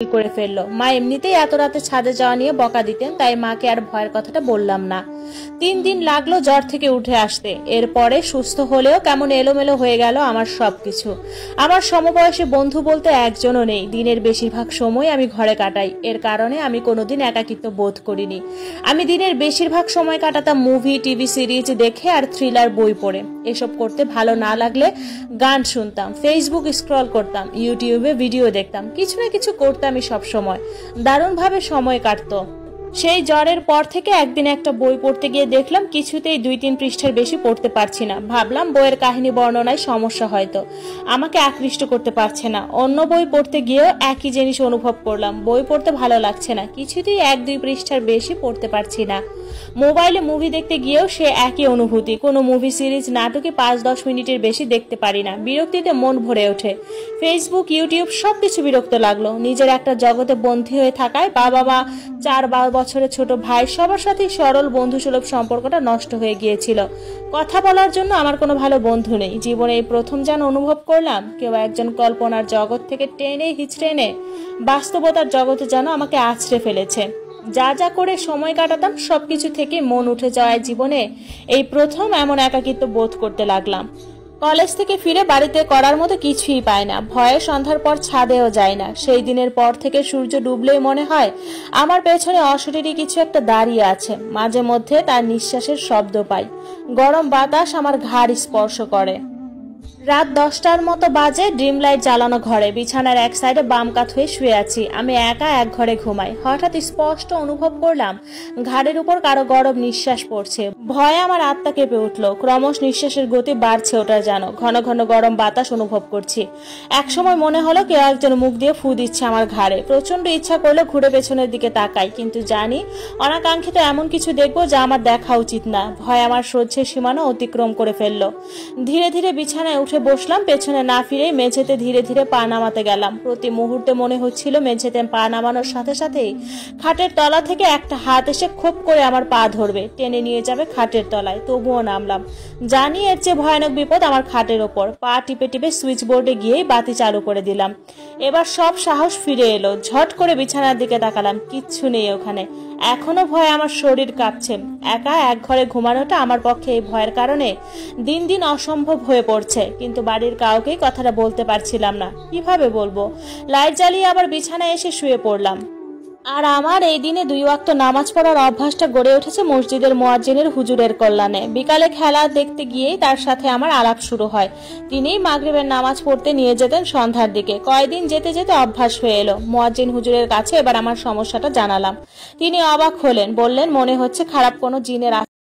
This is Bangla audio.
করে ফেললো। মা এমনিতেই এত রাতে ছাদে যাওয়া নিয়ে বকা দিতেন, তাই মাকে আর ভয়ের কথাটা বললাম না। 3 দিন লাগলো জ্বর থেকে উঠে আসতে। এরপরে সুস্থ হলেও কেমন এলোমেলো হয়ে গেল আমার সবকিছু। আমার সমবয়সী বন্ধু বলতে একজনও নেই। দিনের বেশিরভাগ সময় আমি ঘরে কাটাই। এর কারণে আমি কোনোদিন একাকিত্ব বোধ করিনি। আমি দিনের বেশিরভাগ সময় কাটাতাম মুভি, টিভি সিরিজ দেখে আর থ্রিলার বই পড়ে। এসব করতে ভালো না লাগলে গান শুনতাম, ফেসবুক স্ক্রল করতাম, ইউটিউবে ভিডিও দেখতাম, কিছু না কিছু করতামই সব সময়। দারুণভাবে সময় কাটতো। সেই জ্বরের পর থেকে একদিন একটা বই পড়তে গিয়ে দেখলাম কিছুতেই 2-3 পৃষ্ঠার বেশি পড়তে পারছি না। ভাবলাম বইয়ের কাহিনী বর্ণনায় সমস্যা, হয়তো আমাকে আকৃষ্ট করতে পারছে না। অন্য বই পড়তে গিয়েও একই জিনিস অনুভব করলাম, বই পড়তে ভালো লাগছে না, কিছুতেই 1-2 পৃষ্ঠার বেশি পড়তে পারছি না। মোবাইলে মুভি দেখতে গিয়েও সে একই অনুভূতি, কোনো মুভি সিরিজ নাটকে 5-10 মিনিটের বেশি দেখতে পারি না। বিরক্তিতে মন ভরে ওঠে। ফেসবুক, ইউটিউব সবকিছু বিরক্ত লাগলো। নিজের একটা জগতে বন্দী হয়ে থাকায় বাবা মা, 4-12 বছরের ছোট ভাই, সবার সাথে সরল বন্ধুসুলভ সম্পর্কটা নষ্ট হয়ে গিয়েছিল। কথা বলার জন্য আমার কোনো ভালো বন্ধু নেই। জীবনে এই প্রথম যেন অনুভব করলাম কেউ একজন কল্পনার জগৎ থেকে টেনে হিচড়ে এনে বাস্তবতার জগতে যেন আমাকে আছড়ে ফেলেছে। যা যা করে সময় কাটাতাম সবকিছু থেকে মন উঠে যাওয়ায় জীবনে এই প্রথম এমন একাকিত্ব বোধ করতে লাগলাম। কলেজ থেকে ফিরে বাড়িতে করার মতো কিছুই পাই না। ভয়ে সন্ধ্যার পর ছাদেও যায় না। সেই দিনের পর থেকে সূর্য ডুবলেই মনে হয় আমার পেছনে অশরীরী কিছু একটা দাঁড়িয়ে আছে। মাঝে মধ্যে তার নিঃশ্বাসের শব্দ পাই। গরম বাতাস আমার ঘাড় স্পর্শ করে। রাত 10টার মতো বাজে। ড্রিম লাইট জ্বালানো ঘরে, বিছানার এক সাইডে বাম কাত হয়ে শুয়ে আছি। আমি একা এক ঘরে ঘুমাই। হঠাৎ স্পষ্ট অনুভব করলাম ঘাড়ের উপর কারো গরম নিঃশ্বাস পড়ছে। ভয়ে আমার আত্মা কেঁপে উঠলো। ক্রমশ নিঃশ্বাসের গতি বাড়ছে ওটার যেন। ঘন ঘন গরম বাতাস অনুভব করছি। একসময় মনে হলো কেউ একজন মুখ দিয়ে ফু দিচ্ছে আমার ঘাড়ে। প্রচন্ড ইচ্ছা করলো ঘুরে পেছনের দিকে তাকাই, কিন্তু জানি অনাকাঙ্ক্ষিত এমন কিছু দেখবো যা আমার দেখা উচিত না। ভয় আমার সহ্যের সীমানা অতিক্রম করে ফেললো। ধীরে ধীরে বিছানায় উঠে বসলাম। পেছনে না ফিরে মেঝেতে ধীরে ধীরে পা নামাতে গেলাম। প্রতি মুহূর্তে মনে হচ্ছিল মেঝেতে পা নামানোর সাথে সাথেই খাটের তলা থেকে একটা হাত এসে খোপ করে আমার পা ধরবে, টেনে নিয়ে যাবে খাটের তলায়। তবুও নামলাম। জানি এর চেয়ে ভয়ানক বিপদ আমার খাটের ওপর। পা টিপে টিপে সুইচ বোর্ডে গিয়েই বাতি চালু করে দিলাম। এবার সব সাহস ফিরে এলো। ঝট করে বিছানার দিকে তাকালাম, কিচ্ছু নেই ওখানে। এখনো ভয়ে আমার শরীর কাঁপছে। একা এক ঘরে ঘুমানোটা আমার পক্ষে এই ভয়ের কারণে দিন দিন অসম্ভব হয়ে পড়ছে। কিন্তু বাড়ির কাউকেই কথাটা বলতে পারছিলাম না। কিভাবে বলবো? লাইট জ্বালিয়ে আবার বিছানায় এসে শুয়ে পড়লাম। আর আমার এই দিনে 2 ওয়াক্ত নামাজ পড়ার অভ্যাসটা গড়ে উঠেছে মসজিদের মুয়াজ্জিনের হুজুরের কল্যাণে। বিকালে খেলা দেখতে গিয়েই তার সাথে আমার আলাপ শুরু হয়। তিনিই মাগরিবের নামাজ পড়তে নিয়ে যেতেন সন্ধ্যার দিকে। কয়েকদিন যেতে যেতে অভ্যাস হয়ে এলো। মুয়াজ্জিন হুজুরের কাছে এবার আমার সমস্যাটা জানালাম। তিনি অবাক হলেন, বললেন মনে হচ্ছে খারাপ কোনো জিনের